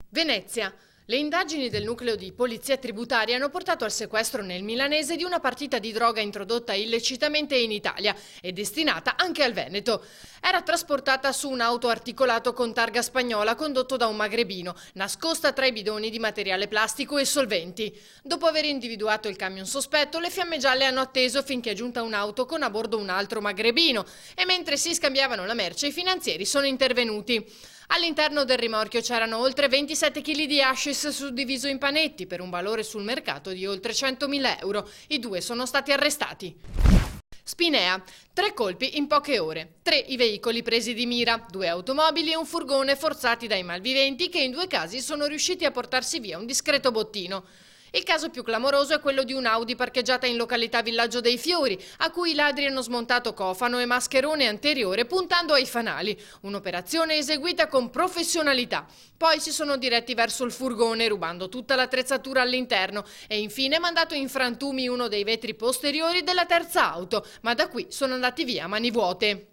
Venezia. Le indagini del nucleo di polizia tributaria hanno portato al sequestro nel milanese di una partita di droga introdotta illecitamente in Italia e destinata anche al Veneto. Era trasportata su un auto articolato con targa spagnola condotto da un magrebino, nascosta tra i bidoni di materiale plastico e solventi. Dopo aver individuato il camion sospetto, le fiamme gialle hanno atteso finché è giunta un'auto con a bordo un altro magrebino e mentre si scambiavano la merce i finanzieri sono intervenuti. All'interno del rimorchio c'erano oltre 27 kg di hashish suddiviso in panetti per un valore sul mercato di oltre 100.000 euro. I due sono stati arrestati. Spinea. 3 colpi in poche ore. 3 i veicoli presi di mira, 2 automobili e un furgone forzati dai malviventi che in 2 casi sono riusciti a portarsi via un discreto bottino. Il caso più clamoroso è quello di un'Audi parcheggiata in località Villaggio dei Fiori, a cui i ladri hanno smontato cofano e mascherone anteriore puntando ai fanali. Un'operazione eseguita con professionalità. Poi si sono diretti verso il furgone rubando tutta l'attrezzatura all'interno e infine mandato in frantumi uno dei vetri posteriori della terza auto, ma da qui sono andati via a mani vuote.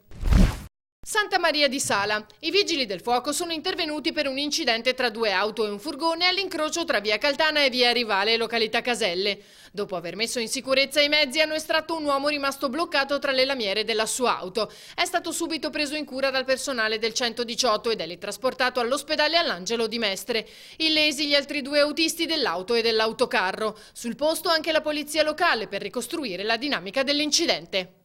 Santa Maria di Sala. I vigili del fuoco sono intervenuti per un incidente tra 2 auto e un furgone all'incrocio tra via Caltana e via Rivale, località Caselle. Dopo aver messo in sicurezza i mezzi hanno estratto un uomo rimasto bloccato tra le lamiere della sua auto. È stato subito preso in cura dal personale del 118 ed è ritrasportato all'ospedale all'Angelo di Mestre. Illesi gli altri 2 autisti dell'auto e dell'autocarro. Sul posto anche la polizia locale per ricostruire la dinamica dell'incidente.